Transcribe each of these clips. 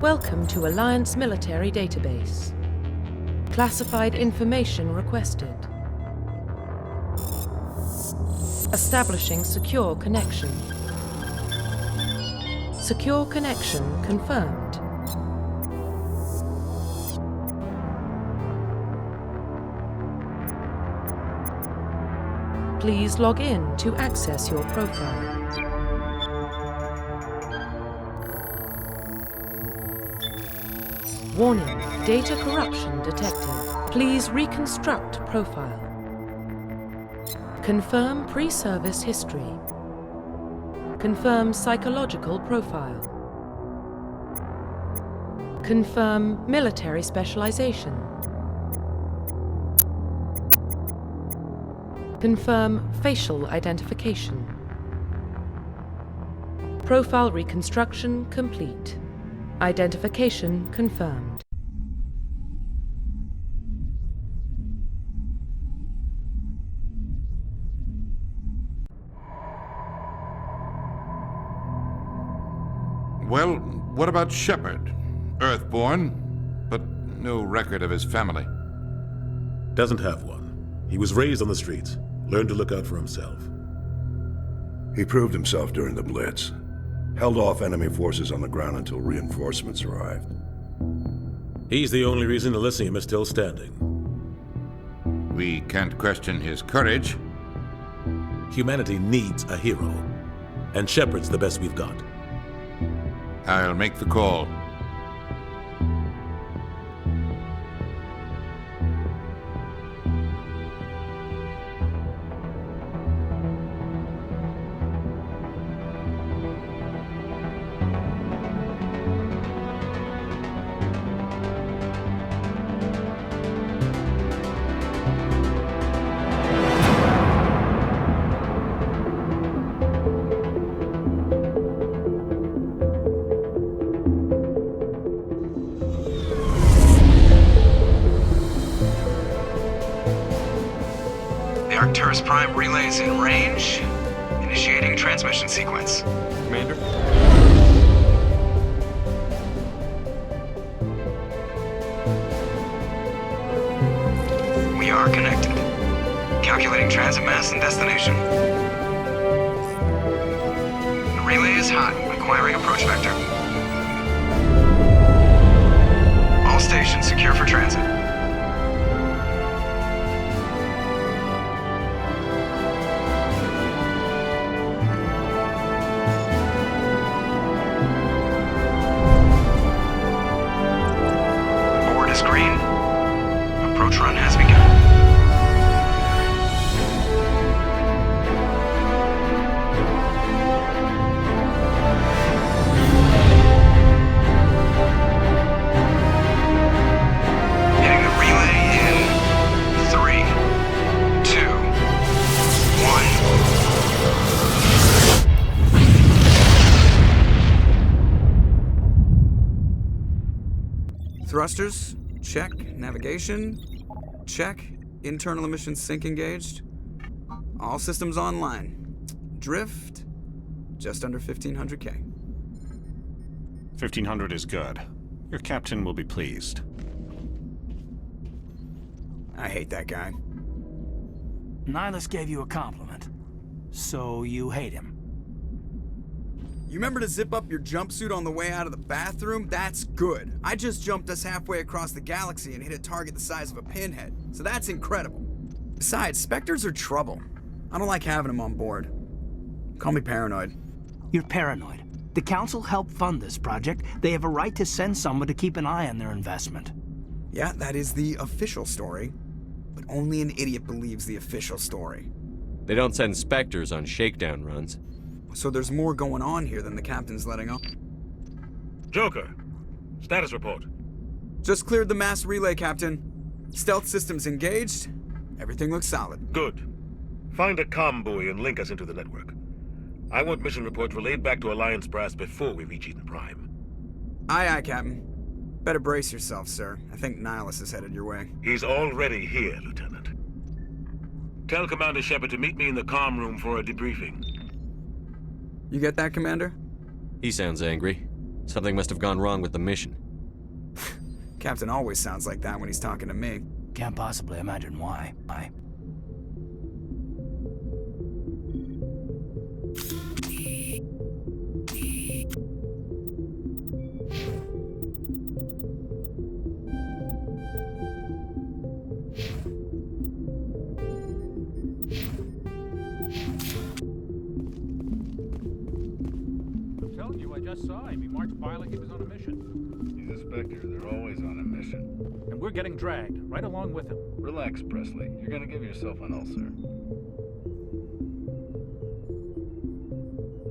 Welcome to Alliance Military Database. Classified information requested. Establishing secure connection. Secure connection confirmed. Please log in to access your profile. Warning, data corruption detected. Please reconstruct profile. Confirm pre-service history. Confirm psychological profile. Confirm military specialization. Confirm facial identification. Profile reconstruction complete. Identification confirmed. Well, what about Shepard? Earthborn, but no record of his family. Doesn't have one. He was raised on the streets, learned to look out for himself. He proved himself during the Blitz. Held off enemy forces on the ground until reinforcements arrived. He's the only reason Elysium is still standing. We can't question his courage. Humanity needs a hero, and Shepard's the best we've got. I'll make the call. Arcturus Prime relays in range. Initiating transmission sequence. Commander? We are connected. Calculating transit mass and destination. The relay is hot. Acquiring approach vector. All stations secure for transit. Green. Approach run has begun. Getting the relay in 3, 2, 1. Thrusters. Check. Navigation. Check. Internal emissions sync engaged. All systems online. Drift. Just under 1500K. 1500 is good. Your captain will be pleased. I hate that guy. Nihilus gave you a compliment. So you hate him. You remember to zip up your jumpsuit on the way out of the bathroom? That's good. I just jumped us halfway across the galaxy and hit a target the size of a pinhead, so that's incredible. Besides, Spectres are trouble. I don't like having them on board. Call me paranoid. You're paranoid. The Council helped fund this project. They have a right to send someone to keep an eye on their investment. Yeah, that is the official story. But only an idiot believes the official story. They don't send Spectres on shakedown runs. So there's more going on here than the captain's letting on. Joker, status report. Just cleared the mass relay, Captain. Stealth systems engaged. Everything looks solid. Good. Find a comm buoy and link us into the network. I want mission reports relayed back to Alliance brass before we reach Eden Prime. Aye, aye, Captain. Better brace yourself, sir. I think Nihilus is headed your way. He's already here, Lieutenant. Tell Commander Shepard to meet me in the comm room for a debriefing. You get that, Commander? He sounds angry. Something must have gone wrong with the mission. Captain always sounds like that when he's talking to me. Can't possibly imagine why. I'm telling you, I just saw him. He marched by like he was on a mission. He's a Spectre. They're always on a mission. And we're getting dragged, right along with him. Relax, Presley. You're gonna give yourself an ulcer.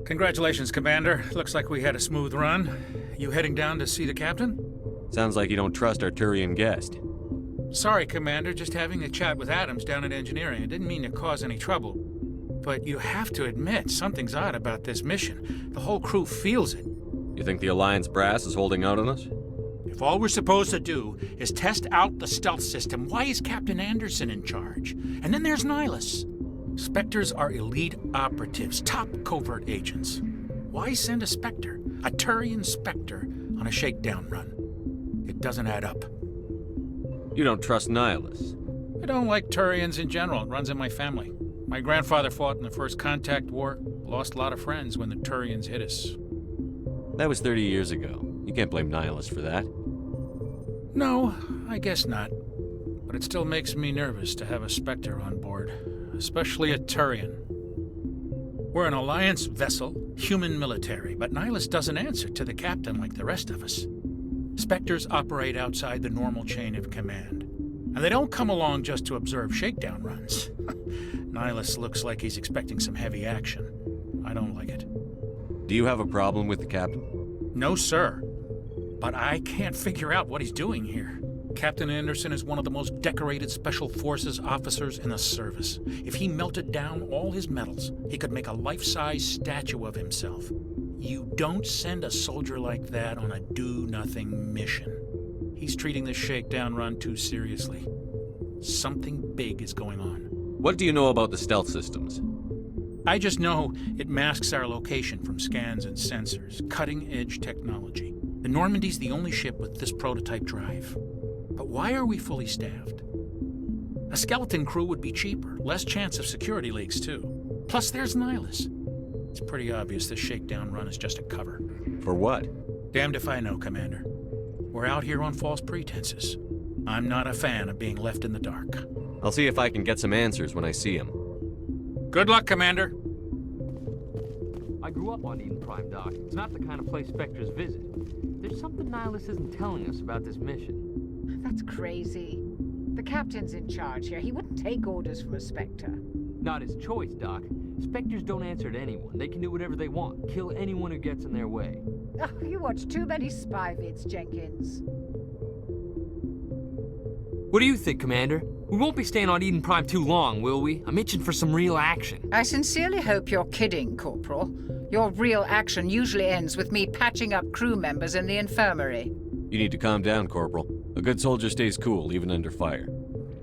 Congratulations, Commander. Looks like we had a smooth run. You heading down to see the captain? Sounds like you don't trust our Turian guest. Sorry, Commander. Just having a chat with Adams down at engineering. I didn't mean to cause any trouble. But you have to admit, something's odd about this mission. The whole crew feels it. You think the Alliance brass is holding out on us? If all we're supposed to do is test out the stealth system, why is Captain Anderson in charge? And then there's Nihilus. Spectres are elite operatives, top covert agents. Why send a Spectre, a Turian Spectre, on a shakedown run? It doesn't add up. You don't trust Nihilus. I don't like Turians in general. It runs in my family. My grandfather fought in the First Contact War, lost a lot of friends when the Turians hit us. That was 30 years ago. You can't blame Nihilus for that. No, I guess not. But it still makes me nervous to have a Spectre on board, especially a Turian. We're an Alliance vessel, human military, but Nihilus doesn't answer to the captain like the rest of us. Spectres operate outside the normal chain of command. And they don't come along just to observe shakedown runs. Nihilus looks like he's expecting some heavy action. I don't like it. Do you have a problem with the captain? No, sir. But I can't figure out what he's doing here. Captain Anderson is one of the most decorated Special Forces officers in the service. If he melted down all his medals, he could make a life-size statue of himself. You don't send a soldier like that on a do-nothing mission. He's treating this shakedown run too seriously. Something big is going on. What do you know about the stealth systems? I just know it masks our location from scans and sensors. Cutting-edge technology. The Normandy's the only ship with this prototype drive. But why are we fully staffed? A skeleton crew would be cheaper, less chance of security leaks too. Plus there's Nihilus. It's pretty obvious this shakedown run is just a cover. For what? Damned if I know, Commander. We're out here on false pretenses. I'm not a fan of being left in the dark. I'll see if I can get some answers when I see him. Good luck, Commander. I grew up on Eden Prime, Doc. It's not the kind of place Spectres visit. There's something Nihilus isn't telling us about this mission. That's crazy. The captain's in charge here. He wouldn't take orders from a Spectre. Not his choice, Doc. Spectres don't answer to anyone. They can do whatever they want. Kill anyone who gets in their way. Oh, you watch too many spy vids, Jenkins. What do you think, Commander? We won't be staying on Eden Prime too long, will we? I'm itching for some real action. I sincerely hope you're kidding, Corporal. Your real action usually ends with me patching up crew members in the infirmary. You need to calm down, Corporal. A good soldier stays cool, even under fire.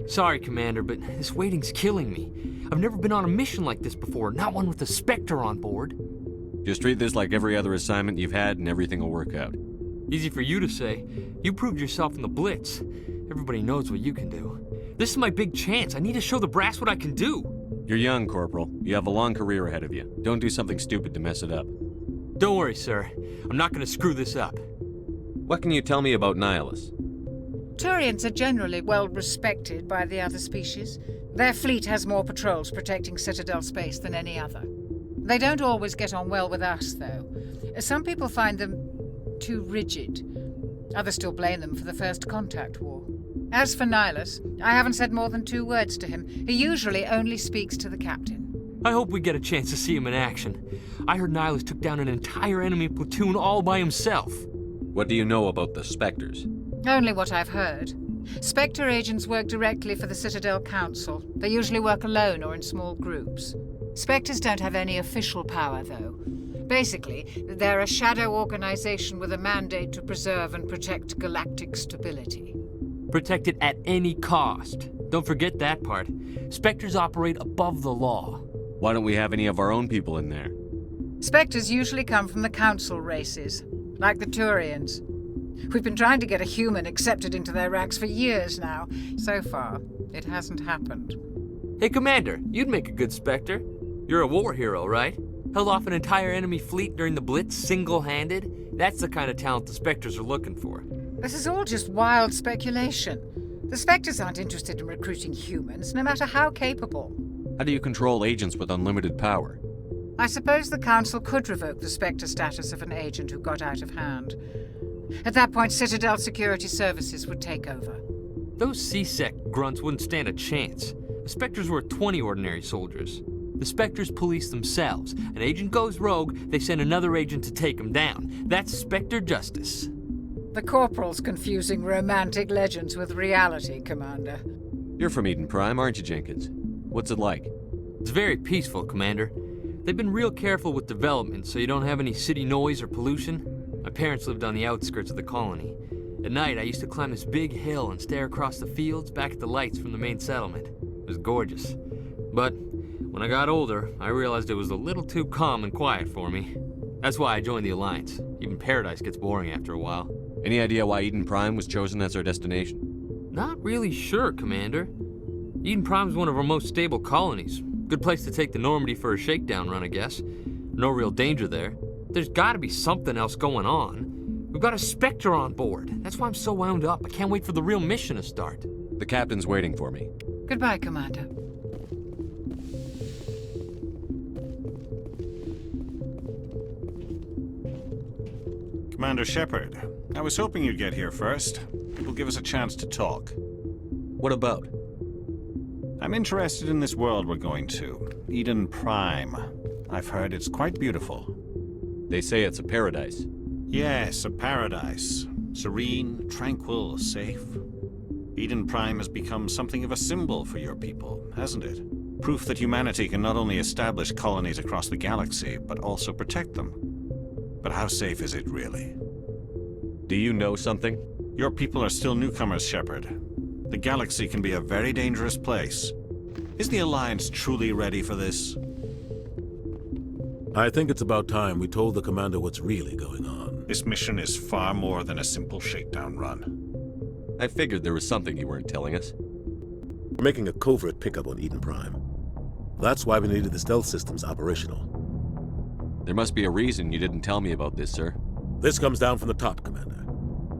Sorry, Commander, but this waiting's killing me. I've never been on a mission like this before, not one with a Spectre on board. Just treat this like every other assignment you've had and everything will work out. Easy for you to say. You proved yourself in the Blitz. Everybody knows what you can do. This is my big chance. I need to show the brass what I can do. You're young, Corporal. You have a long career ahead of you. Don't do something stupid to mess it up. Don't worry, sir. I'm not going to screw this up. What can you tell me about Nihilus? Turians are generally well respected by the other species. Their fleet has more patrols protecting Citadel space than any other. They don't always get on well with us, though. Some people find them too rigid. Others still blame them for the First Contact War. As for Nihilus, I haven't said more than 2 words to him. He usually only speaks to the captain. I hope we get a chance to see him in action. I heard Nihilus took down an entire enemy platoon all by himself. What do you know about the Spectres? Only what I've heard. Spectre agents work directly for the Citadel Council. They usually work alone or in small groups. Spectres don't have any official power, though. Basically, they're a shadow organization with a mandate to preserve and protect galactic stability. Protect it at any cost. Don't forget that part. Spectres operate above the law. Why don't we have any of our own people in there? Spectres usually come from the Council races. like the Turians. We've been trying to get a human accepted into their ranks for years now. So far, it hasn't happened. Hey, Commander, you'd make a good Spectre. You're a war hero, right? Held off an entire enemy fleet during the Blitz single-handed? That's the kind of talent the Spectres are looking for. This is all just wild speculation. The Spectres aren't interested in recruiting humans, no matter how capable. How do you control agents with unlimited power? I suppose the Council could revoke the Spectre status of an agent who got out of hand. At that point, Citadel Security Services would take over. Those C-Sec grunts wouldn't stand a chance. The Spectres were 20 ordinary soldiers. The Spectres police themselves. An agent goes rogue, they send another agent to take him down. That's Spectre justice. The Corporal's confusing romantic legends with reality, Commander. You're from Eden Prime, aren't you, Jenkins? What's it like? It's very peaceful, Commander. They've been real careful with development, so you don't have any city noise or pollution. My parents lived on the outskirts of the colony. At night, I used to climb this big hill and stare across the fields back at the lights from the main settlement. It was gorgeous. But when I got older, I realized it was a little too calm and quiet for me. That's why I joined the Alliance. Even Paradise gets boring after a while. Any idea why Eden Prime was chosen as our destination? Not really sure, Commander. Eden Prime's one of our most stable colonies. Good place to take the Normandy for a shakedown run, I guess. No real danger there. There's gotta be something else going on. We've got a Spectre on board. That's why I'm so wound up. I can't wait for the real mission to start. The captain's waiting for me. Goodbye, Commander. Commander Shepard, I was hoping you'd get here first. It will give us a chance to talk. What about? I'm interested in this world we're going to, Eden Prime. I've heard it's quite beautiful. They say it's a paradise. Yes, a paradise. Serene, tranquil, safe. Eden Prime has become something of a symbol for your people, hasn't it? Proof that humanity can not only establish colonies across the galaxy, but also protect them. But how safe is it really? Do you know something? Your people are still newcomers, Shepard. The galaxy can be a very dangerous place. Is the Alliance truly ready for this? I think it's about time we told the Commander what's really going on. This mission is far more than a simple shakedown run. I figured there was something you weren't telling us. We're making a covert pickup on Eden Prime. That's why we needed the stealth systems operational. There must be a reason you didn't tell me about this, sir. This comes down from the top, Commander.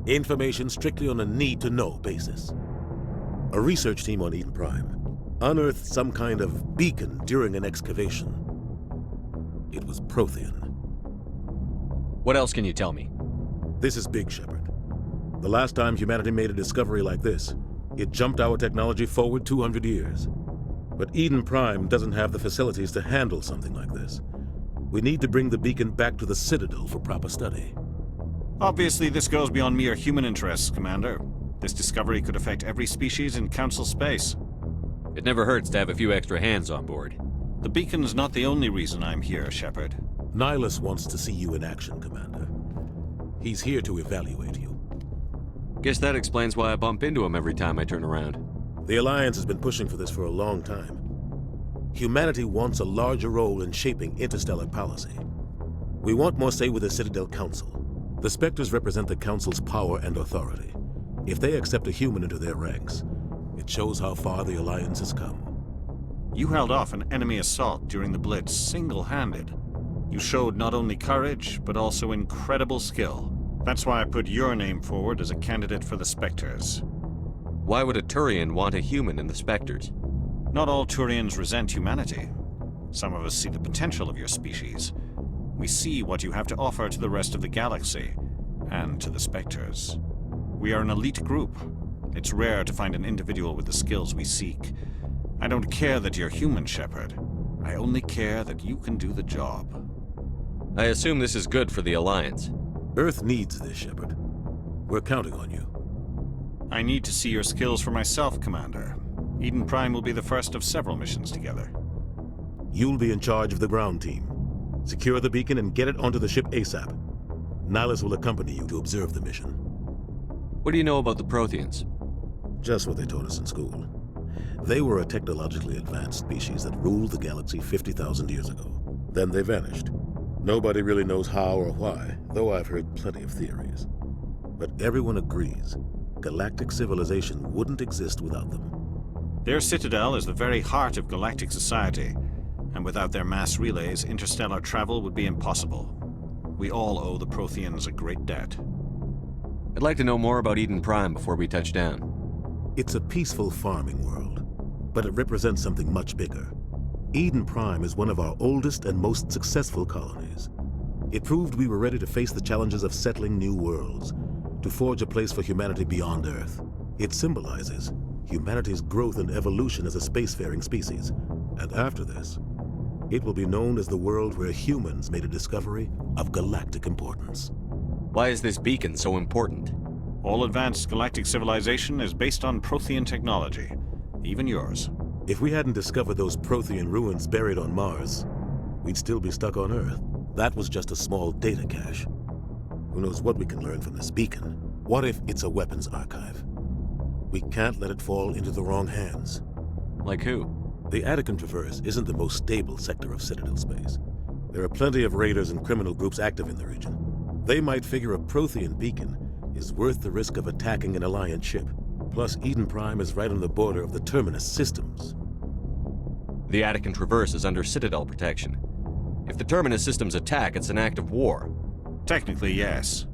Information strictly on a need-to-know basis. A research team on Eden Prime unearthed some kind of beacon during an excavation. It was Prothean. What else can you tell me? This is big, Shepard. The last time humanity made a discovery like this, it jumped our technology forward 200 years. But Eden Prime doesn't have the facilities to handle something like this. We need to bring the beacon back to the Citadel for proper study. Obviously, this goes beyond mere human interests, Commander. This discovery could affect every species in Council space. It never hurts to have a few extra hands on board. The beacon's not the only reason I'm here, Shepard. Nihilus wants to see you in action, Commander. He's here to evaluate you. Guess that explains why I bump into him every time I turn around. The Alliance has been pushing for this for a long time. Humanity wants a larger role in shaping interstellar policy. We want more say with the Citadel Council. The Spectres represent the Council's power and authority. If they accept a human into their ranks, it shows how far the Alliance has come. You held off an enemy assault during the Blitz single-handed. You showed not only courage, but also incredible skill. That's why I put your name forward as a candidate for the Spectres. Why would a Turian want a human in the Spectres? Not all Turians resent humanity. Some of us see the potential of your species. We see what you have to offer to the rest of the galaxy, and to the Spectres. We are an elite group. It's rare to find an individual with the skills we seek. I don't care that you're human, Shepard. I only care that you can do the job. I assume this is good for the Alliance. Earth needs this, Shepard. We're counting on you. I need to see your skills for myself, Commander. Eden Prime will be the first of several missions together. You'll be in charge of the ground team. Secure the beacon and get it onto the ship ASAP. Nihilus will accompany you to observe the mission. What do you know about the Protheans? Just what they taught us in school. They were a technologically advanced species that ruled the galaxy 50,000 years ago. Then they vanished. Nobody really knows how or why, though I've heard plenty of theories. But everyone agrees galactic civilization wouldn't exist without them. Their citadel is the very heart of galactic society, and without their mass relays, interstellar travel would be impossible. We all owe the Protheans a great debt. I'd like to know more about Eden Prime before we touch down. It's a peaceful farming world, but it represents something much bigger. Eden Prime is one of our oldest and most successful colonies. It proved we were ready to face the challenges of settling new worlds, to forge a place for humanity beyond Earth. It symbolizes humanity's growth and evolution as a spacefaring species. And after this, it will be known as the world where humans made a discovery of galactic importance. Why is this beacon so important? All advanced galactic civilization is based on Prothean technology, even yours. If we hadn't discovered those Prothean ruins buried on Mars, we'd still be stuck on Earth. That was just a small data cache. Who knows what we can learn from this beacon? What if it's a weapons archive? We can't let it fall into the wrong hands. Like who? The Attican Traverse isn't the most stable sector of Citadel space. There are plenty of raiders and criminal groups active in the region. They might figure a Prothean beacon is worth the risk of attacking an Alliance ship. Plus, Eden Prime is right on the border of the Terminus systems. The Attican Traverse is under Citadel protection. If the Terminus systems attack, it's an act of war. Technically, yes.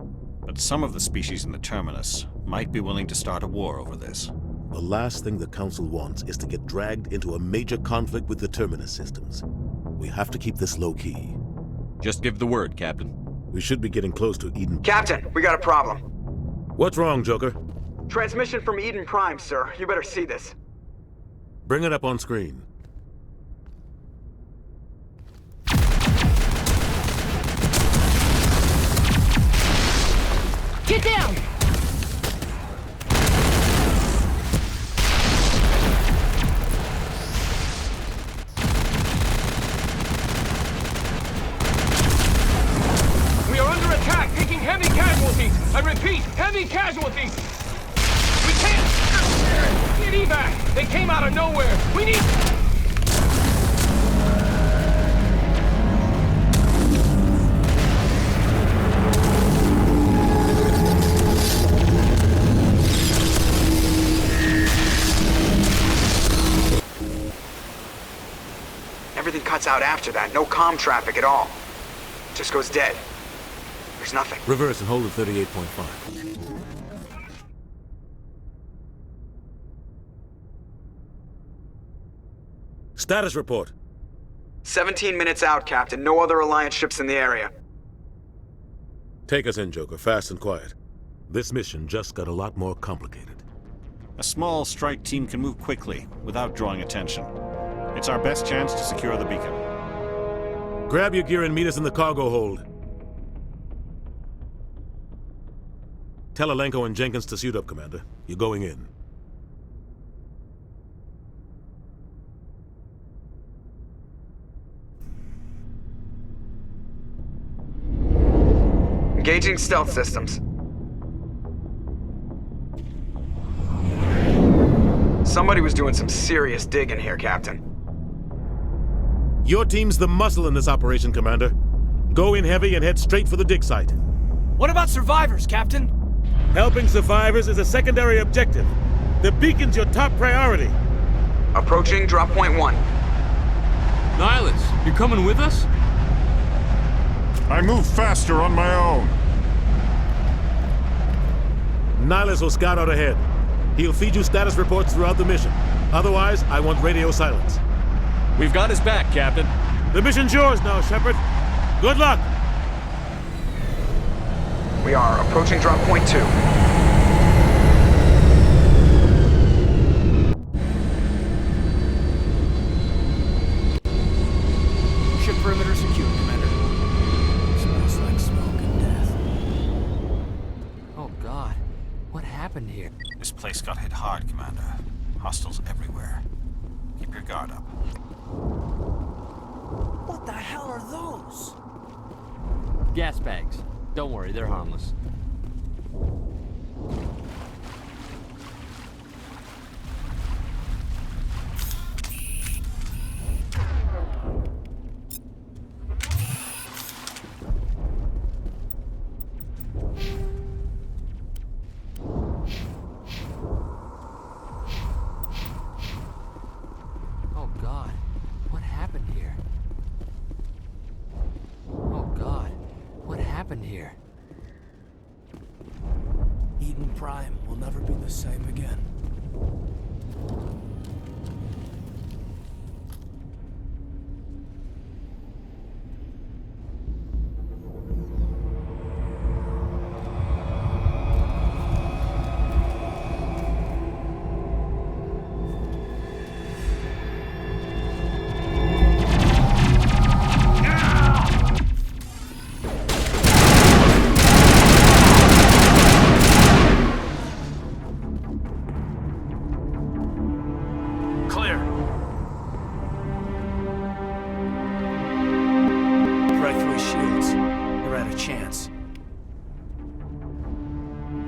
But some of the species in the Terminus might be willing to start a war over this. The last thing the Council wants is to get dragged into a major conflict with the Terminus systems. We have to keep this low-key. Just give the word, Captain. We should be getting close to Eden... Captain, we got a problem. What's wrong, Joker? Transmission from Eden Prime, sir. You better see this. Bring it up on screen. Get down! We are under attack, taking heavy casualties. I repeat, heavy casualties. We can't get evac. They came out of nowhere. We need... Everything cuts out after that. No comm traffic at all. Just goes dead. There's nothing. Reverse and hold at 38.5. Status report. 17 minutes out, Captain. No other Alliance ships in the area. Take us in, Joker, fast and quiet. This mission just got a lot more complicated. A small strike team can move quickly, without drawing attention. It's our best chance to secure the beacon. Grab your gear and meet us in the cargo hold. Tell Alenko and Jenkins to suit up, Commander. You're going in. Engaging stealth systems. Somebody was doing some serious digging here, Captain. Your team's the muscle in this operation, Commander. Go in heavy and head straight for the dig site. What about survivors, Captain? Helping survivors is a secondary objective. The beacon's your top priority. Approaching drop point 1. Nihilus, you coming with us? I move faster on my own. Nihilus will scout out ahead. He'll feed you status reports throughout the mission. Otherwise, I want radio silence. We've got his back, Captain. The mission's yours now, Shepard. Good luck! We are approaching drop point 2. Ship perimeter secure, Commander. Smells like smoke and death. Oh God, what happened here? This place got hit hard, Commander. Hostiles everywhere. Keep your guard up. What the hell are those? Gas bags. Don't worry, they're harmless. happened here? Oh God, what happened here? Eden Prime will never be the same again.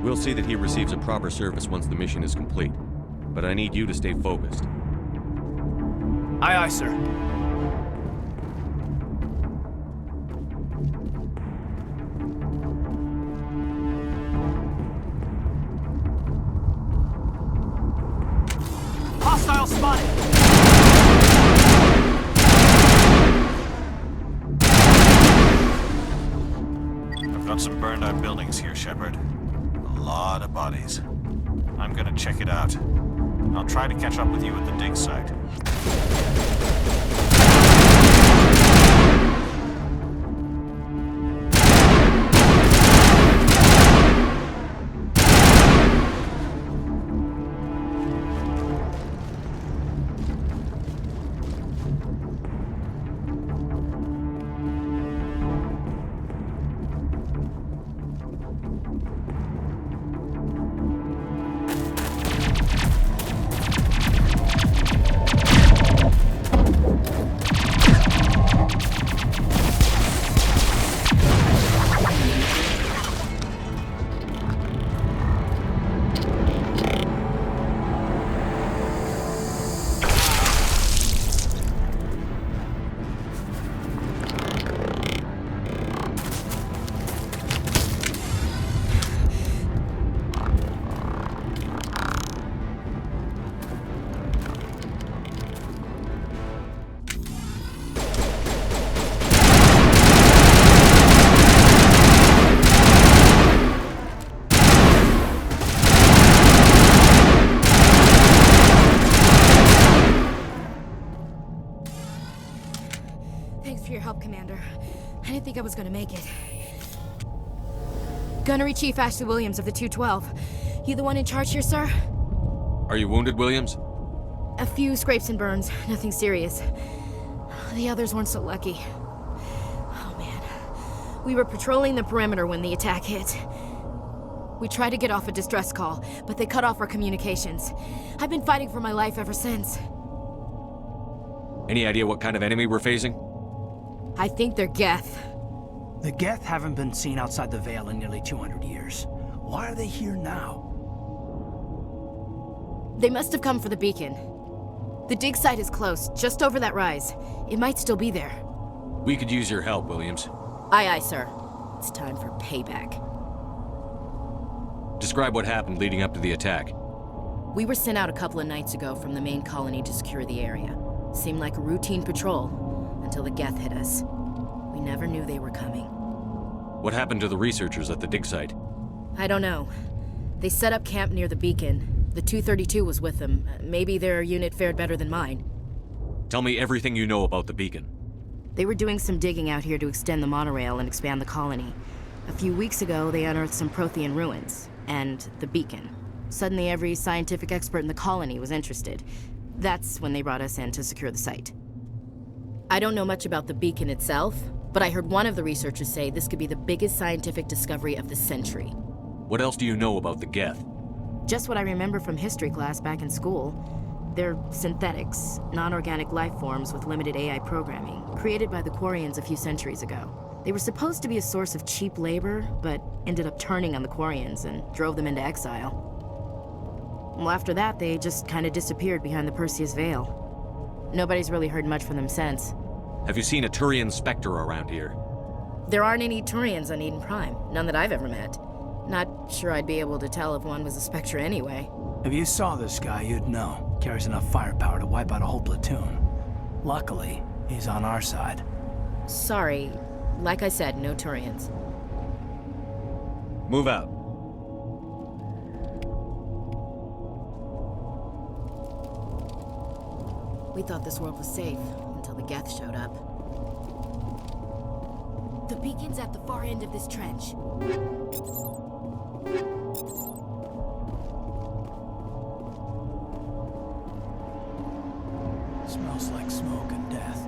We'll see that he receives a proper service once the mission is complete. But I need you to stay focused. Aye, aye, sir. Hostile spotted! I've got some burned out buildings here, Shepard. A lot of bodies. I'm gonna check it out. I'll try to catch up with you at the dig site. Thanks for your help, Commander. I didn't think I was gonna make it. Gunnery Chief Ashley Williams of the 212. You the one in charge here, sir? Are you wounded, Williams? A few scrapes and burns, nothing serious. The others weren't so lucky. Oh man. We were patrolling the perimeter when the attack hit. We tried to get off a distress call, but they cut off our communications. I've been fighting for my life ever since. Any idea what kind of enemy we're facing? I think they're Geth. The Geth haven't been seen outside the Veil in nearly 200 years. Why are they here now? They must have come for the beacon. The dig site is close, just over that rise. It might still be there. We could use your help, Williams. Aye, aye, sir. It's time for payback. Describe what happened leading up to the attack. We were sent out a couple of nights ago from the main colony to secure the area. Seemed like a routine patrol, until the Geth hit us. We never knew they were coming. What happened to the researchers at the dig site? I don't know. They set up camp near the beacon. The 232 was with them. Maybe their unit fared better than mine. Tell me everything you know about the beacon. They were doing some digging out here to extend the monorail and expand the colony. A few weeks ago, they unearthed some Prothean ruins, and the beacon. Suddenly, every scientific expert in the colony was interested. That's when they brought us in to secure the site. I don't know much about the beacon itself, but I heard one of the researchers say this could be the biggest scientific discovery of the century. What else do you know about the Geth? Just what I remember from history class back in school. They're synthetics, non-organic life forms with limited AI programming, created by the Quarians a few centuries ago. They were supposed to be a source of cheap labor, but ended up turning on the Quarians and drove them into exile. Well, after that, they just kind of disappeared behind the Perseus Veil. Nobody's really heard much from them since. Have you seen a Turian Spectre around here? There aren't any Turians on Eden Prime, none that I've ever met. Not sure I'd be able to tell if one was a Spectre anyway. If you saw this guy, you'd know. Carries enough firepower to wipe out a whole platoon. Luckily, He's on our side. Sorry. Like I said, no Turians. Move out. We thought this world was safe until the Geth showed up. The beacon's at the far end of this trench. Smells like smoke and death.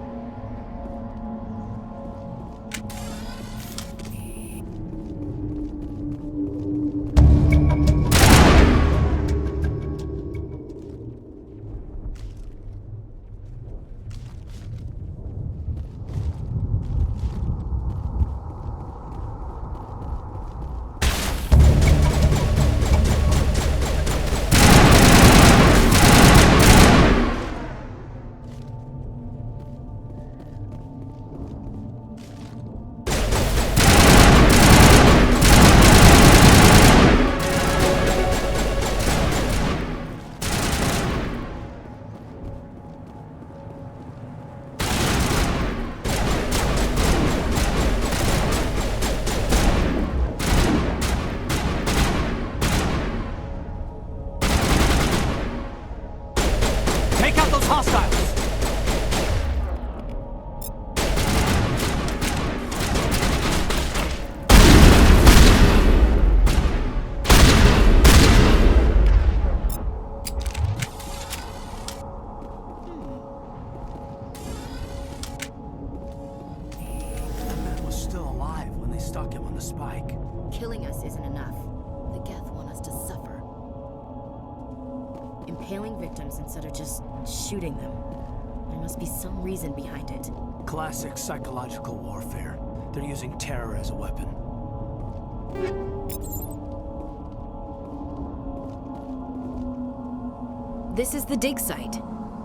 Killing us isn't enough. The Geth want us to suffer. Impaling victims instead of just shooting them. There must be some reason behind it. Classic psychological warfare. They're using terror as a weapon. This is the dig site.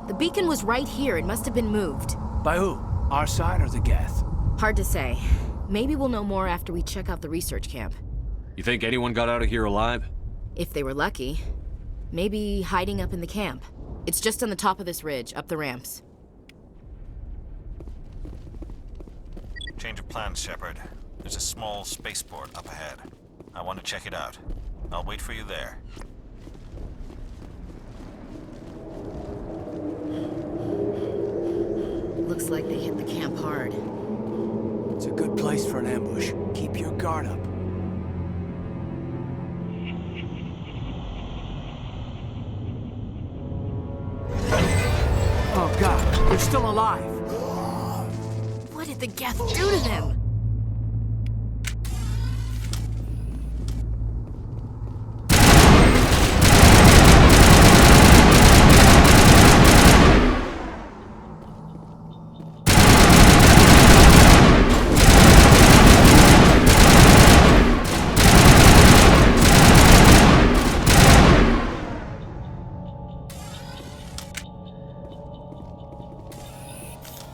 The beacon was right here. It must have been moved. By who? Our side or the Geth? Hard to say. Maybe we'll know more after we check out the research camp. You think anyone got out of here alive? If they were lucky. Maybe hiding up in the camp. It's just on the top of this ridge, up the ramps. Change of plans, Shepard. There's a small spaceport up ahead. I want to check it out. I'll wait for you there. Looks like they hit the camp hard. It's a good place for an ambush. Keep your guard up. Oh God, they're still alive! What did the Geth do to them?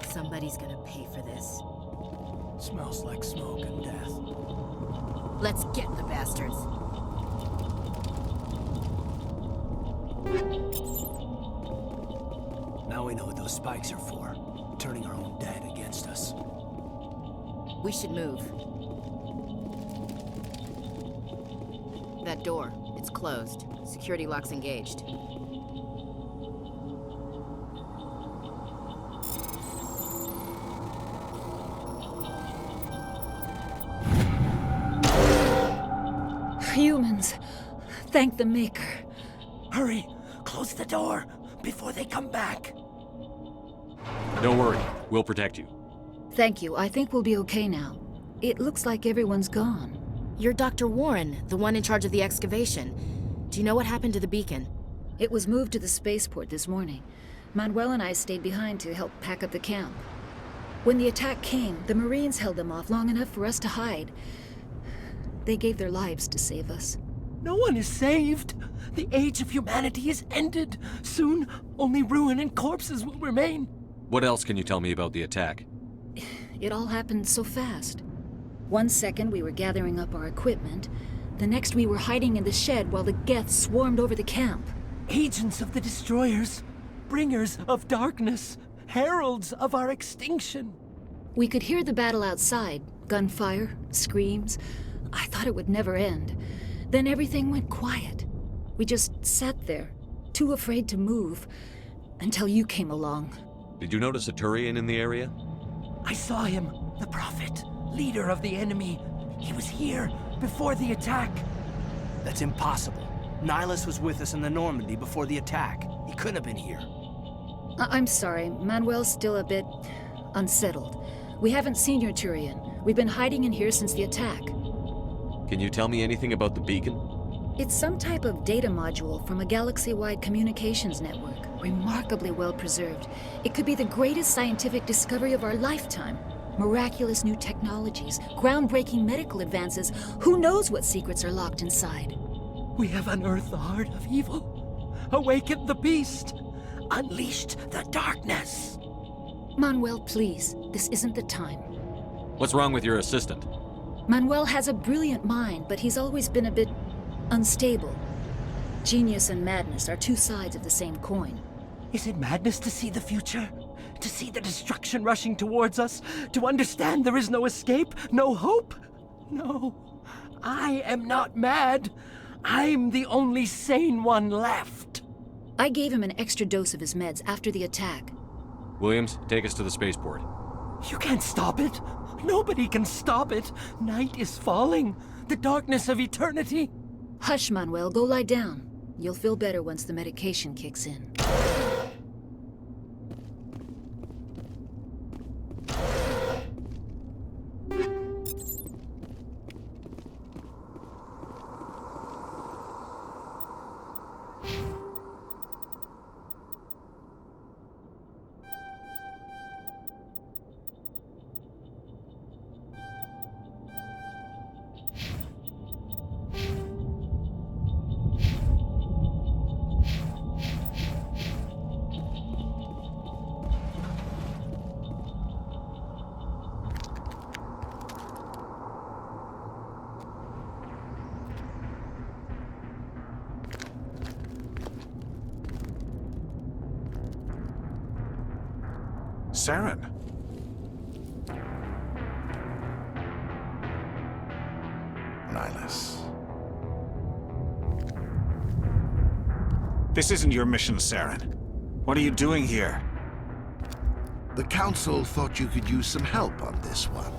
Somebody's gonna pay for this. Smells like smoke and death. Let's get the bastards. Now we know what those spikes are for. Turning our own dead against us. We should move. That door, it's closed. Security lock's engaged. Humans. Thank the Maker. Hurry! Close the door before they come back. Don't worry. We'll protect you. Thank you. I think we'll be okay now. It looks like everyone's gone. You're Dr. Warren, the one in charge of the excavation. Do you know what happened to the beacon? It was moved to the spaceport this morning. Manuel and I stayed behind to help pack up the camp. When the attack came, the Marines held them off long enough for us to hide. They gave their lives to save us. No one is saved. The age of humanity is ended. Soon, only ruin and corpses will remain. What else can you tell me about the attack? It all happened so fast. 1 second we were gathering up our equipment. The next we were hiding in the shed while the Geth swarmed over the camp. Agents of the Destroyers. Bringers of darkness. heralds of our extinction. We could hear the battle outside. Gunfire, screams. I thought it would never end. Then everything went quiet. We just sat there, too afraid to move, until you came along. Did you notice a Turian in the area? I saw him, the Prophet, leader of the enemy. He was here before the attack. That's impossible. Nihilus was with us in the Normandy before the attack. He couldn't have been here. I'm sorry, Manuel's still a bit unsettled. We haven't seen your Turian. We've been hiding in here since the attack. Can you tell me anything about the beacon? It's some type of data module from a galaxy-wide communications network. Remarkably well preserved. It could be the greatest scientific discovery of our lifetime. Miraculous new technologies, groundbreaking medical advances. Who knows what secrets are locked inside? We have unearthed the heart of evil, awakened the beast, unleashed the darkness. Manuel, please, this isn't the time. What's wrong with your assistant? Manuel has a brilliant mind, but he's always been a bit unstable. Genius and madness are two sides of the same coin. Is it madness to see the future? To see the destruction rushing towards us? To understand there is no escape? No hope? No, I am not mad. I'm the only sane one left. I gave him an extra dose of his meds after the attack. Williams, take us to the spaceport. You can't stop it. Nobody can stop it. Night is falling. The darkness of eternity. Hush, Manuel. Go lie down. You'll feel better once the medication kicks in. Saren. Nihilus. This isn't your mission, Saren. What are you doing here? The Council thought you could use some help on this one.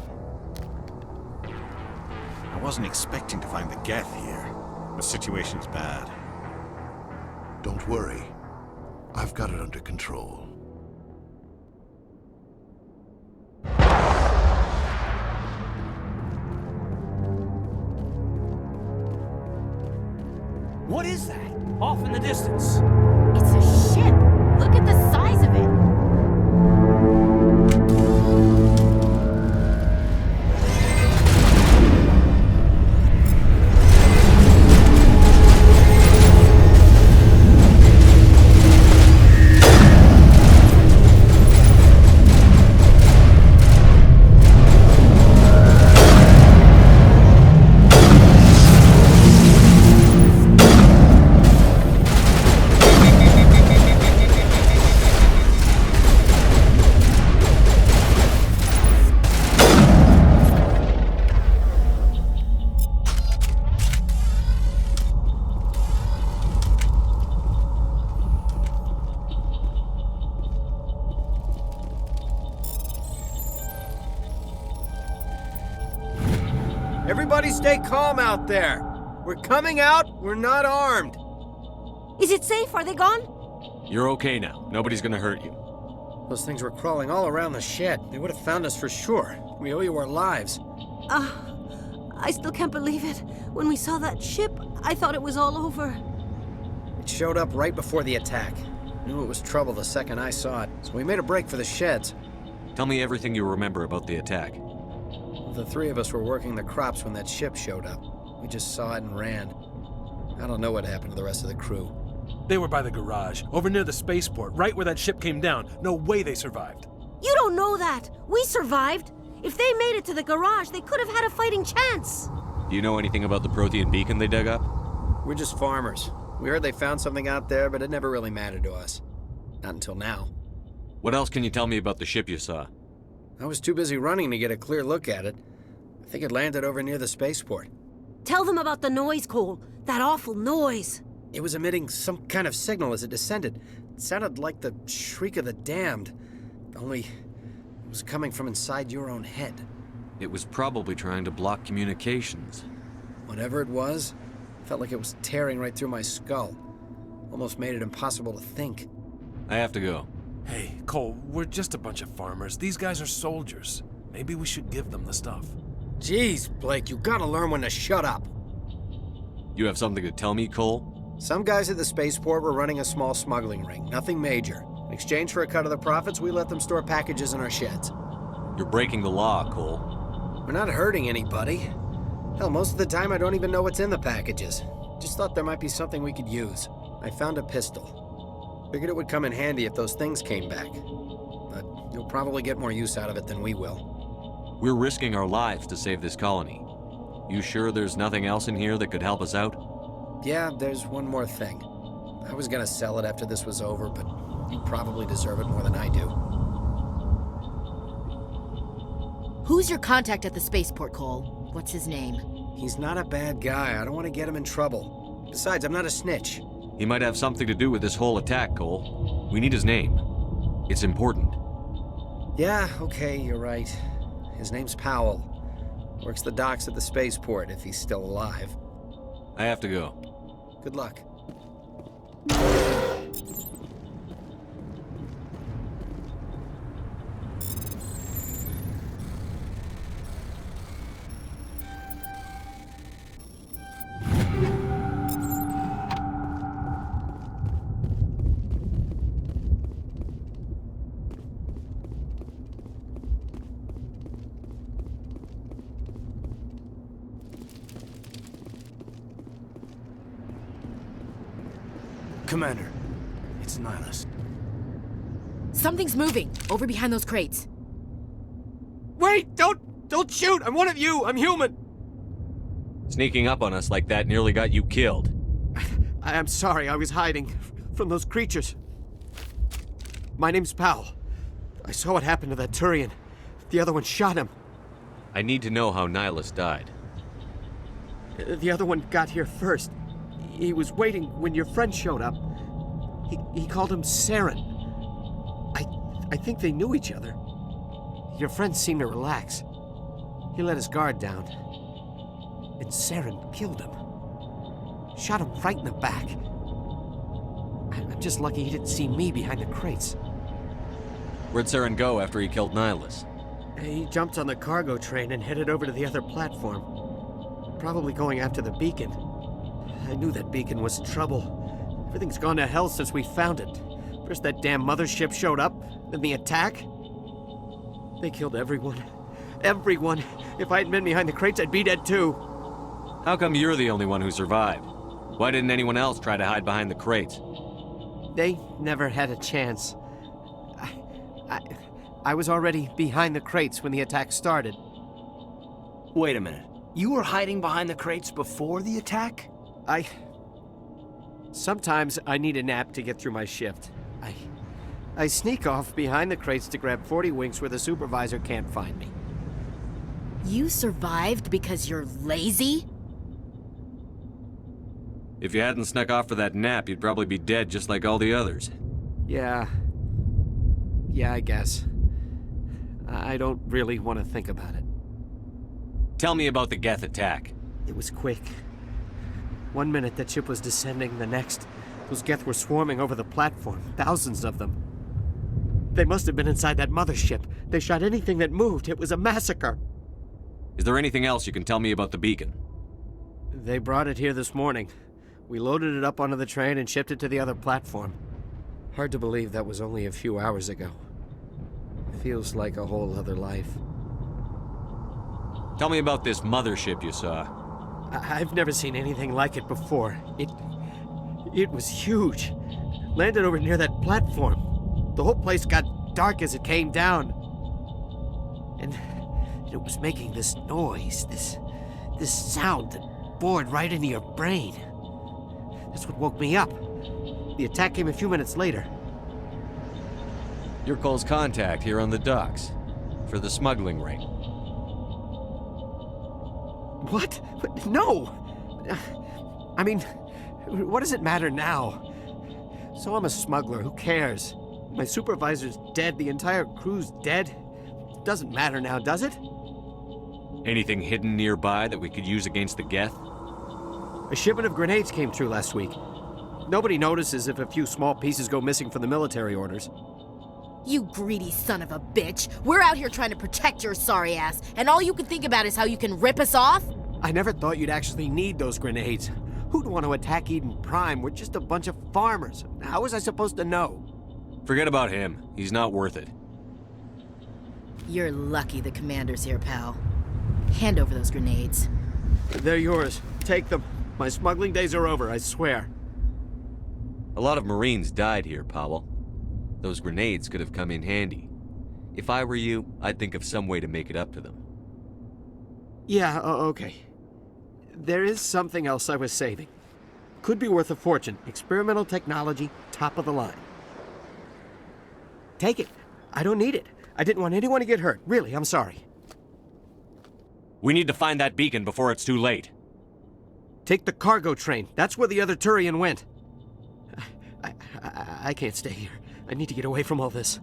I wasn't expecting to find the Geth here. The situation's bad. Don't worry. I've got it under control. What is that? Off in the distance. It's a ship. Look at the size of it. Everybody stay calm out there. We're coming out, we're not armed. Is it safe? Are they gone? You're okay now. Nobody's gonna hurt you. Those things were crawling all around the shed. They would have found us for sure. We owe you our lives. I still can't believe it. When we saw that ship, I thought it was all over. It showed up right before the attack. Knew it was trouble the second I saw it, so we made a break for the sheds. Tell me everything you remember about the attack. The three of us were working the crops when that ship showed up. We just saw it and ran. I don't know what happened to the rest of the crew. They were by the garage, over near the spaceport, right where that ship came down. No way they survived. You don't know that. We survived. If they made it to the garage, they could have had a fighting chance. Do you know anything about the Prothean beacon they dug up? We're just farmers. We heard they found something out there, but it never really mattered to us. Not until now. What else can you tell me about the ship you saw? I was too busy running to get a clear look at it. I think it landed over near the spaceport. Tell them about the noise, Cole. That awful noise. It was emitting some kind of signal as it descended. It sounded like the shriek of the damned. Only it was coming from inside your own head. It was probably trying to block communications. Whatever it was, felt like it was tearing right through my skull. Almost made it impossible to think. I have to go. Hey, Cole, we're just a bunch of farmers. These guys are soldiers. Maybe we should give them the stuff. Jeez, Blake, you gotta learn when to shut up. You have something to tell me, Cole? Some guys at the spaceport were running a small smuggling ring, nothing major. In exchange for a cut of the profits, we let them store packages in our sheds. You're breaking the law, Cole. We're not hurting anybody. Hell, most of the time I don't even know what's in the packages. Just thought there might be something we could use. I found a pistol. Figured it would come in handy if those things came back. But you'll probably get more use out of it than we will. We're risking our lives to save this colony. You sure there's nothing else in here that could help us out? Yeah, there's one more thing. I was gonna sell it after this was over, but you probably deserve it more than I do. Who's your contact at the spaceport, Cole? What's his name? He's not a bad guy. I don't want to get him in trouble. Besides, I'm not a snitch. He might have something to do with this whole attack, Cole. We need his name. It's important. Yeah, okay, you're right. His name's Powell. Works the docks at the spaceport, if he's still alive. I have to go. Good luck. Commander, it's Nihilus. Something's moving, over behind those crates. Wait! Don't shoot! I'm one of you! I'm human! Sneaking up on us like that nearly got you killed. I'm sorry, I was hiding from those creatures. My name's Powell. I saw what happened to that Turian. The other one shot him. I need to know how Nihilus died. The other one got here first. He was waiting when your friend showed up. He called him Saren. I think they knew each other. Your friend seemed to relax. He let his guard down. And Saren killed him. Shot him right in the back. I'm just lucky he didn't see me behind the crates. Where'd Saren go after he killed Nihilus? He jumped on the cargo train and headed over to the other platform. Probably going after the beacon. I knew that beacon was in trouble. Everything's gone to hell since we found it. First that damn mothership showed up, then the attack. They killed everyone. Everyone. If I hadn't been behind the crates, I'd be dead too. How come you're the only one who survived? Why didn't anyone else try to hide behind the crates? They never had a chance. I was already behind the crates when the attack started. Wait a minute. You were hiding behind the crates before the attack? Sometimes I need a nap to get through my shift. I sneak off behind the crates to grab 40 winks where the supervisor can't find me. You survived because you're lazy? If you hadn't snuck off for that nap, you'd probably be dead just like all the others. Yeah, I guess. I don't really want to think about it. Tell me about the Geth attack. It was quick. 1 minute that ship was descending, the next, those Geth were swarming over the platform, thousands of them. They must have been inside that mothership. They shot anything that moved. It was a massacre. Is there anything else you can tell me about the beacon? They brought it here this morning. We loaded it up onto the train and shipped it to the other platform. Hard to believe that was only a few hours ago. Feels like a whole other life. Tell me about this mothership you saw. I've never seen anything like it before. It was huge. Landed over near that platform. The whole place got dark as it came down. And it was making this noise, this sound that bored right into your brain. That's what woke me up. The attack came a few minutes later. You're Cole's contact here on the docks for the smuggling ring. What? No! I mean, what does it matter now? So I'm a smuggler, who cares? My supervisor's dead, the entire crew's dead. Doesn't matter now, does it? Anything hidden nearby that we could use against the Geth? A shipment of grenades came through last week. Nobody notices if a few small pieces go missing from the military orders. You greedy son of a bitch! We're out here trying to protect your sorry ass, and all you can think about is how you can rip us off? I never thought you'd actually need those grenades. Who'd want to attack Eden Prime? We're just a bunch of farmers. How was I supposed to know? Forget about him. He's not worth it. You're lucky the commander's here, pal. Hand over those grenades. They're yours. Take them. My smuggling days are over, I swear. A lot of Marines died here, Powell. Those grenades could have come in handy. If I were you, I'd think of some way to make it up to them. Yeah, okay. There is something else I was saving. Could be worth a fortune. Experimental technology, top of the line. Take it. I don't need it. I didn't want anyone to get hurt. Really, I'm sorry. We need to find that beacon before it's too late. Take the cargo train. That's where the other Turian went. I can't stay here. I need to get away from all this.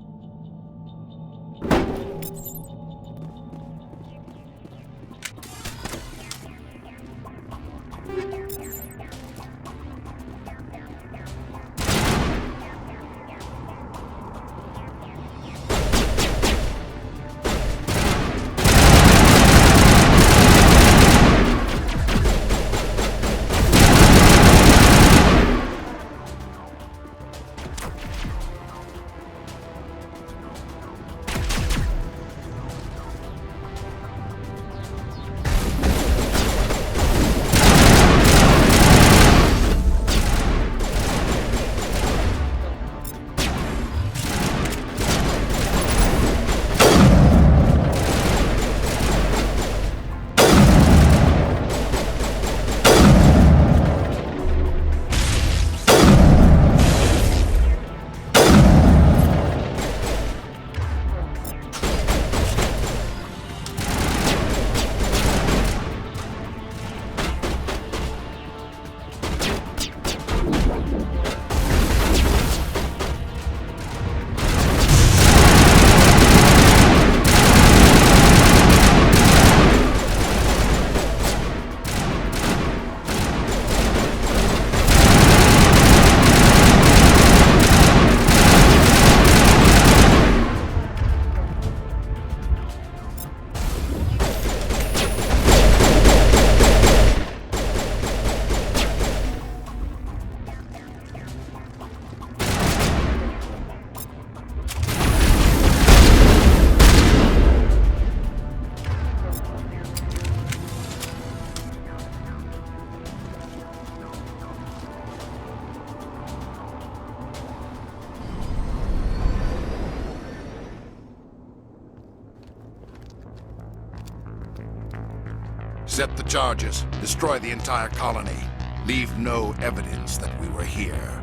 Set the charges. Destroy the entire colony. Leave no evidence that we were here.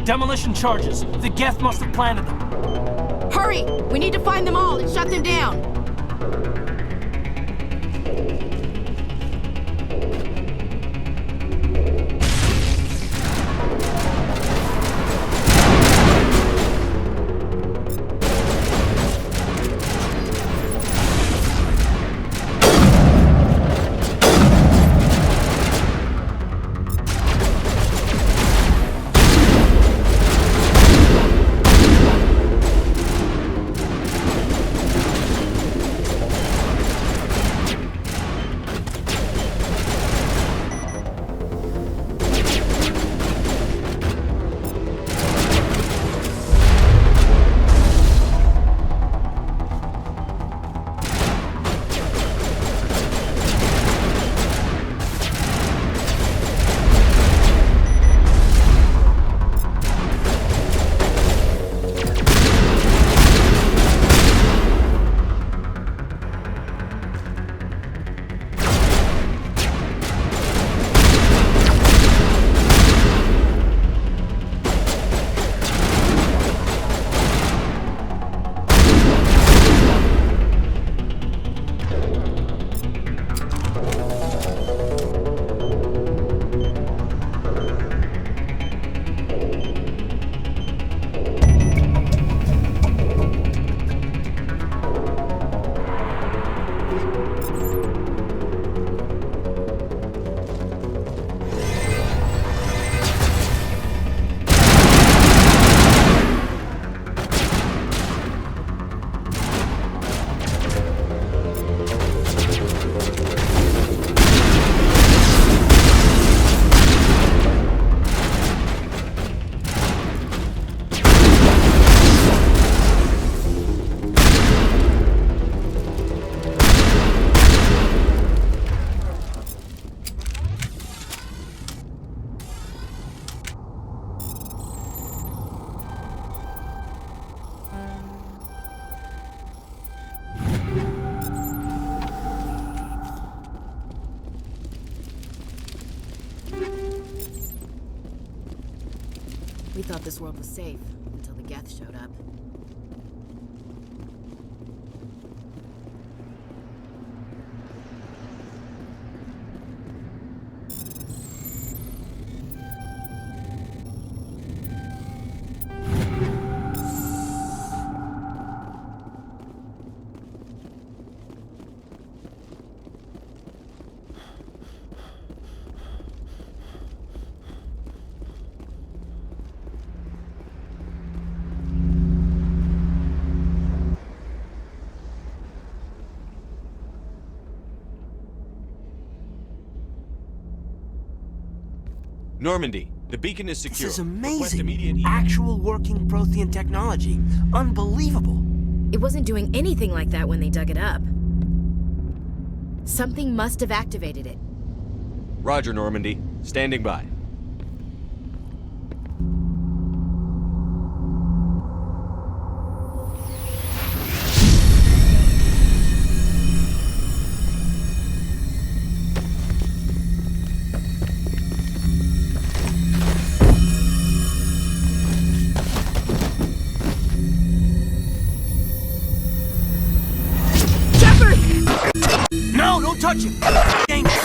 Demolition charges. The Geth must have planted them. Hurry! We need to find them all and shut them down! We thought this world was safe until the Geth showed up. Normandy, the beacon is secure. This is Request amazing. immediate Actual working Prothean technology. Unbelievable. It wasn't doing anything like that when they dug it up. Something must have activated it. Roger, Normandy. Standing by. No, don't touch him! Dangerous.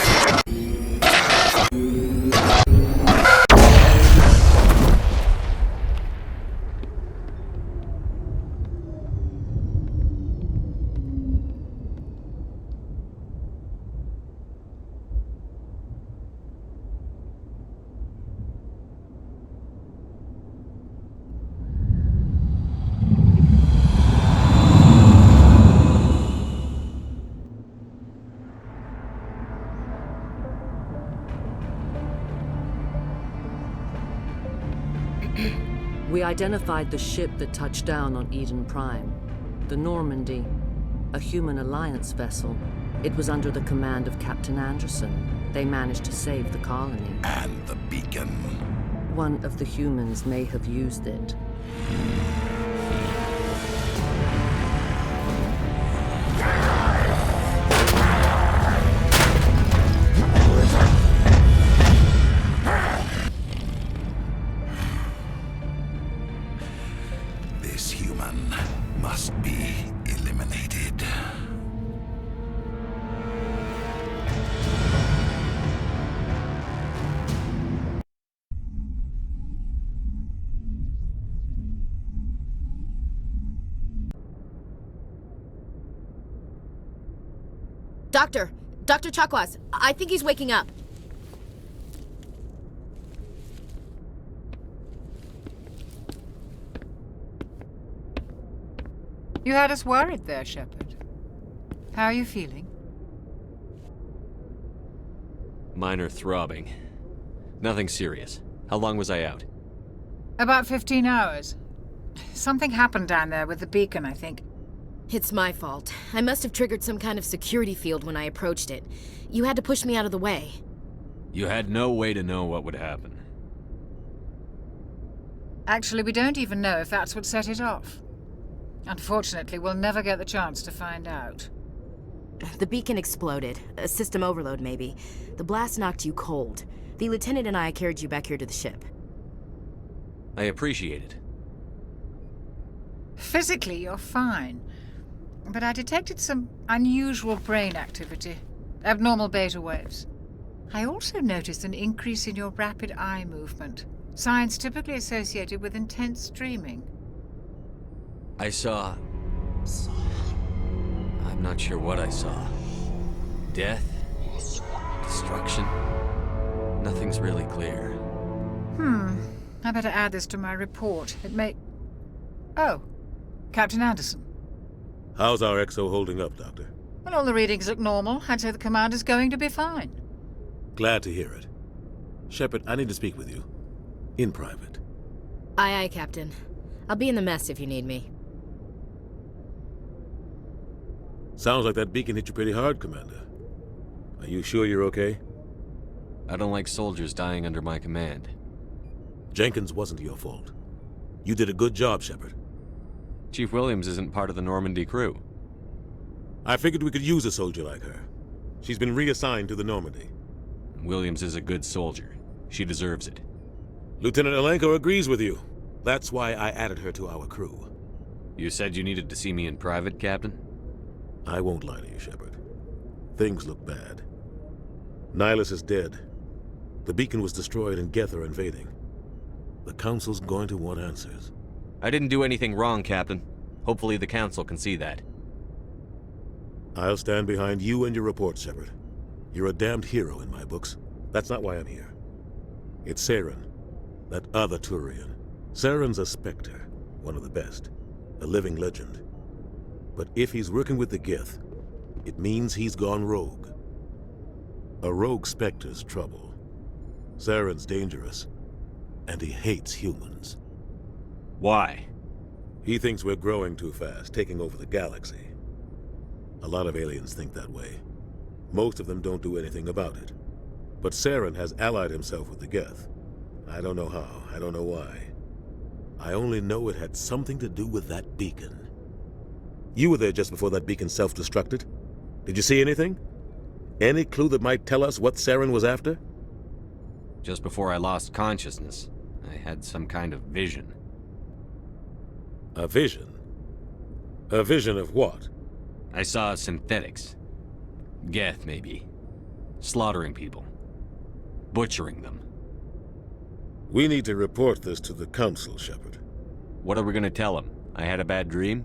We identified the ship that touched down on Eden Prime. The Normandy, a human alliance vessel. It was under the command of Captain Anderson. They managed to save the colony. And the beacon. One of the humans may have used it. This human must be eliminated. Dr. Chakwas, I think he's waking up. You had us worried there, Shepard. How are you feeling? Minor throbbing. Nothing serious. How long was I out? About 15 hours. Something happened down there with the beacon, I think. It's my fault. I must have triggered some kind of security field when I approached it. You had to push me out of the way. You had no way to know what would happen. Actually, we don't even know if that's what set it off. Unfortunately, we'll never get the chance to find out. The beacon exploded. A system overload, maybe. The blast knocked you cold. The lieutenant and I carried you back here to the ship. I appreciate it. Physically, you're fine. But I detected some unusual brain activity. Abnormal beta waves. I also noticed an increase in your rapid eye movement. Signs typically associated with intense dreaming. I saw... I'm not sure what I saw. Death? Destruction? Nothing's really clear. I better add this to my report. It may... Oh, Captain Anderson. How's our XO holding up, Doctor? Well, all the readings look normal. I'd say the commander's going to be fine. Glad to hear it. Shepard, I need to speak with you. In private. Aye, Captain. I'll be in the mess if you need me. Sounds like that beacon hit you pretty hard, Commander. Are you sure you're okay? I don't like soldiers dying under my command. Jenkins wasn't your fault. You did a good job, Shepard. Chief Williams isn't part of the Normandy crew. I figured we could use a soldier like her. She's been reassigned to the Normandy. Williams is a good soldier. She deserves it. Lieutenant Alenko agrees with you. That's why I added her to our crew. You said you needed to see me in private, Captain? I won't lie to you, Shepard. Things look bad. Nihilus is dead. The beacon was destroyed and Geth are invading. The Council's going to want answers. I didn't do anything wrong, Captain. Hopefully the Council can see that. I'll stand behind you and your report, Shepard. You're a damned hero in my books. That's not why I'm here. It's Saren, that other Turian. Saren's a Spectre, one of the best, a living legend. But if he's working with the Geth, it means he's gone rogue. A rogue Spectre's trouble. Saren's dangerous, and he hates humans. Why? He thinks we're growing too fast, taking over the galaxy. A lot of aliens think that way. Most of them don't do anything about it. But Saren has allied himself with the Geth. I don't know how, I don't know why. I only know it had something to do with that beacon. You were there just before that beacon self-destructed. Did you see anything? Any clue that might tell us what Saren was after? Just before I lost consciousness, I had some kind of vision. A vision? A vision of what? I saw synthetics. Geth, maybe. Slaughtering people. Butchering them. We need to report this to the Council, Shepard. What are we gonna tell them? I had a bad dream?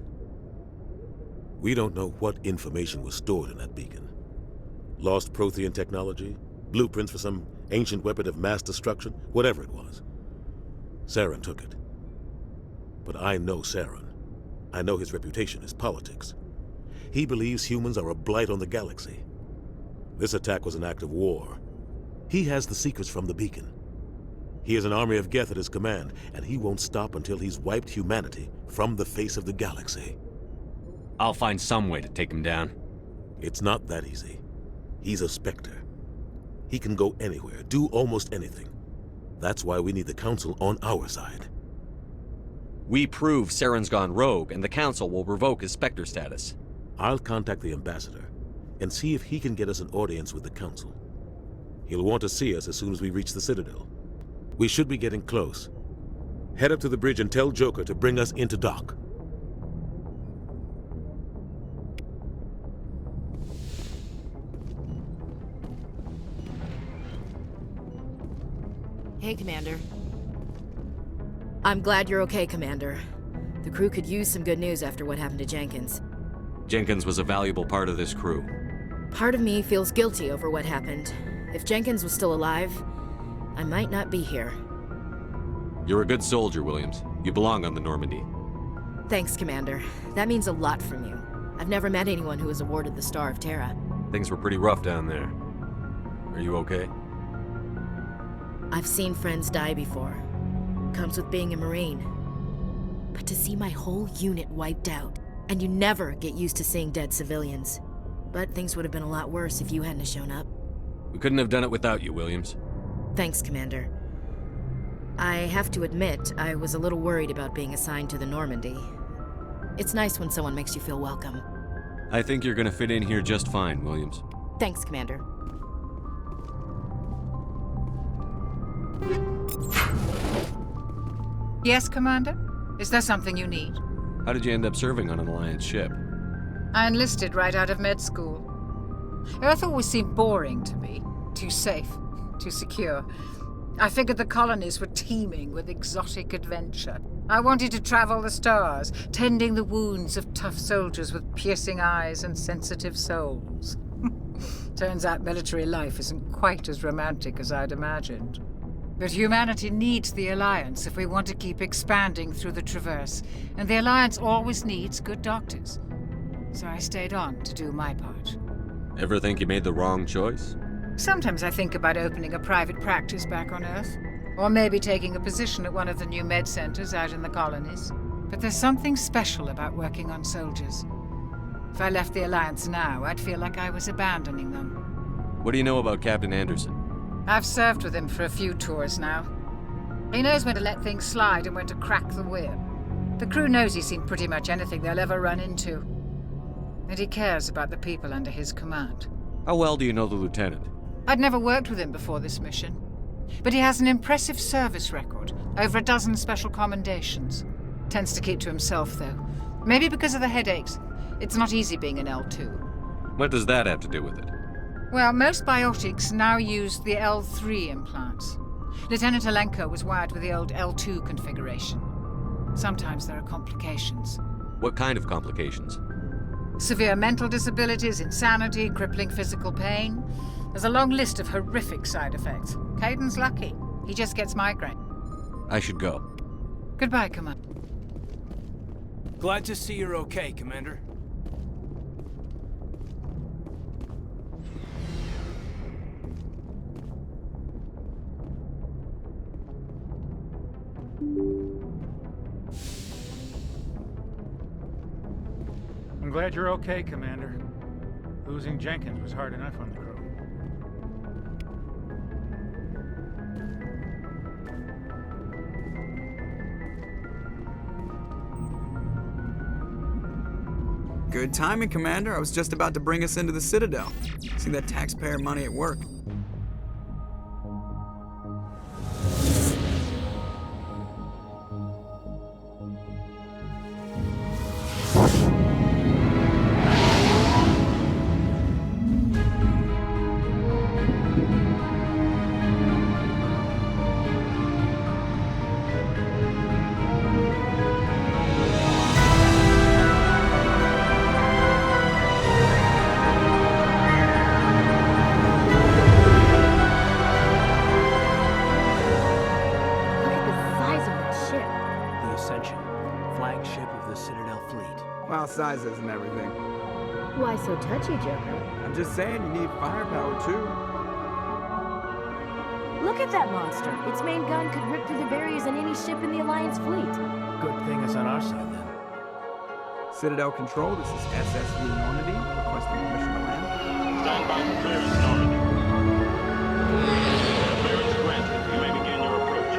We don't know what information was stored in that beacon. Lost Prothean technology? Blueprints for some ancient weapon of mass destruction? Whatever it was. Saren took it. But I know Saren. I know his reputation is politics. He believes humans are a blight on the galaxy. This attack was an act of war. He has the secrets from the beacon. He has an army of Geth at his command, and he won't stop until he's wiped humanity from the face of the galaxy. I'll find some way to take him down. It's not that easy. He's a Spectre. He can go anywhere, do almost anything. That's why we need the Council on our side. We prove Saren's gone rogue, and the Council will revoke his Spectre status. I'll contact the Ambassador and see if he can get us an audience with the Council. He'll want to see us as soon as we reach the Citadel. We should be getting close. Head up to the bridge and tell Joker to bring us into dock. Hey, Commander. I'm glad you're okay, Commander. The crew could use some good news after what happened to Jenkins. Jenkins was a valuable part of this crew. Part of me feels guilty over what happened. If Jenkins was still alive, I might not be here. You're a good soldier, Williams. You belong on the Normandy. Thanks, Commander. That means a lot from you. I've never met anyone who was awarded the Star of Terra. Things were pretty rough down there. Are you okay? I've seen friends die before. Comes with being a Marine. But to see my whole unit wiped out, and you never get used to seeing dead civilians. But things would have been a lot worse if you hadn't shown up. We couldn't have done it without you, Williams. Thanks, Commander. I have to admit, I was a little worried about being assigned to the Normandy. It's nice when someone makes you feel welcome. I think you're gonna fit in here just fine, Williams. Thanks, Commander. Yes, Commander? Is there something you need? How did you end up serving on an Alliance ship? I enlisted right out of med school. Earth always seemed boring to me. Too safe, too secure. I figured the colonies were teeming with exotic adventure. I wanted to travel the stars, tending the wounds of tough soldiers with piercing eyes and sensitive souls. Turns out military life isn't quite as romantic as I'd imagined. But humanity needs the Alliance if we want to keep expanding through the Traverse, and the Alliance always needs good doctors. So I stayed on to do my part. Ever think you made the wrong choice? Sometimes I think about opening a private practice back on Earth, or maybe taking a position at one of the new med centers out in the colonies. But there's something special about working on soldiers. If I left the Alliance now, I'd feel like I was abandoning them. What do you know about Captain Anderson? I've served with him for a few tours now. He knows when to let things slide and when to crack the whip. The crew knows he's seen pretty much anything they'll ever run into. And he cares about the people under his command. How well do you know the lieutenant? I'd never worked with him before this mission. But he has an impressive service record, over a dozen special commendations. Tends to keep to himself, though. Maybe because of the headaches. It's not easy being an L2. What does that have to do with it? Well, most biotics now use the L3 implants. Lieutenant Alenko was wired with the old L2 configuration. Sometimes there are complications. What kind of complications? Severe mental disabilities, insanity, crippling physical pain. There's a long list of horrific side effects. Caden's lucky. He just gets migraine. I should go. Goodbye, Commander. Glad to see you're okay, Commander. I'm glad you're okay, Commander. Losing Jenkins was hard enough on the crew. Good timing, Commander. I was just about to bring us into the Citadel. See that taxpayer money at work. Size isn't everything. Why so touchy, Joker? I'm just saying you need firepower, too. Look at that monster. Its main gun could rip through the barriers in any ship in the Alliance fleet. Good thing it's on our side, then. Citadel Control, this is SSV Normandy, requesting permission to land. Stand by for clearance, Normandy. Clearance granted. You may begin your approach.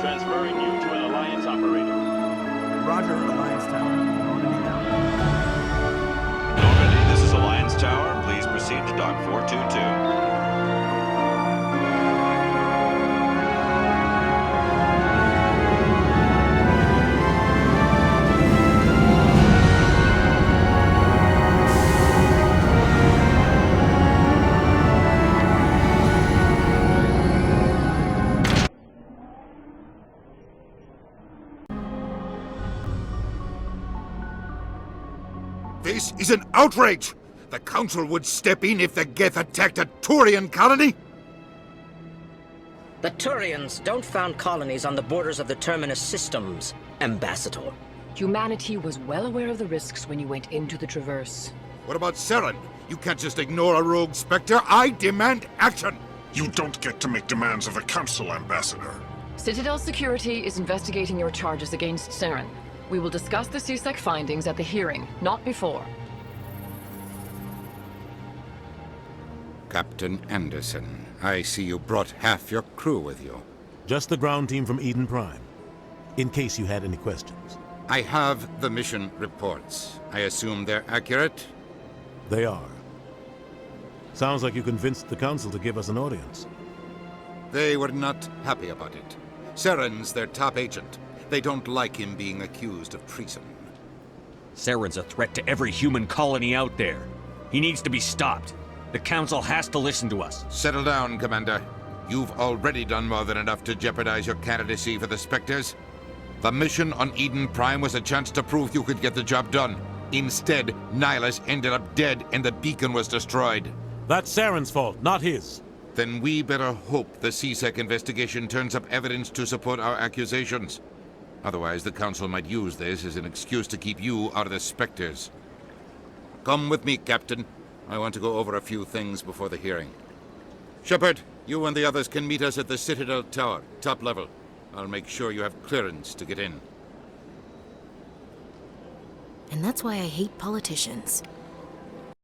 Transferring you to an Alliance operator. Roger, Alliance Tower. Normandy down. Normandy, this is Alliance Tower. Please proceed to Dock 422. This is an outrage! The Council would step in if the Geth attacked a Turian colony? The Turians don't found colonies on the borders of the Terminus systems, Ambassador. Humanity was well aware of the risks when you went into the Traverse. What about Saren? You can't just ignore a rogue Spectre. I demand action! You don't get to make demands of the Council, Ambassador. Citadel Security is investigating your charges against Saren. We will discuss the CSEC findings at the hearing, not before. Captain Anderson, I see you brought half your crew with you. Just the ground team from Eden Prime, in case you had any questions. I have the mission reports. I assume they're accurate? They are. Sounds like you convinced the Council to give us an audience. They were not happy about it. Saren's their top agent. They don't like him being accused of treason. Saren's a threat to every human colony out there. He needs to be stopped. The Council has to listen to us. Settle down, Commander. You've already done more than enough to jeopardize your candidacy for the Spectres. The mission on Eden Prime was a chance to prove you could get the job done. Instead, Nihilus ended up dead and the beacon was destroyed. That's Saren's fault, not his. Then we better hope the CSEC investigation turns up evidence to support our accusations. Otherwise, the Council might use this as an excuse to keep you out of the Spectres. Come with me, Captain. I want to go over a few things before the hearing. Shepard, you and the others can meet us at the Citadel Tower, top level. I'll make sure you have clearance to get in. And that's why I hate politicians.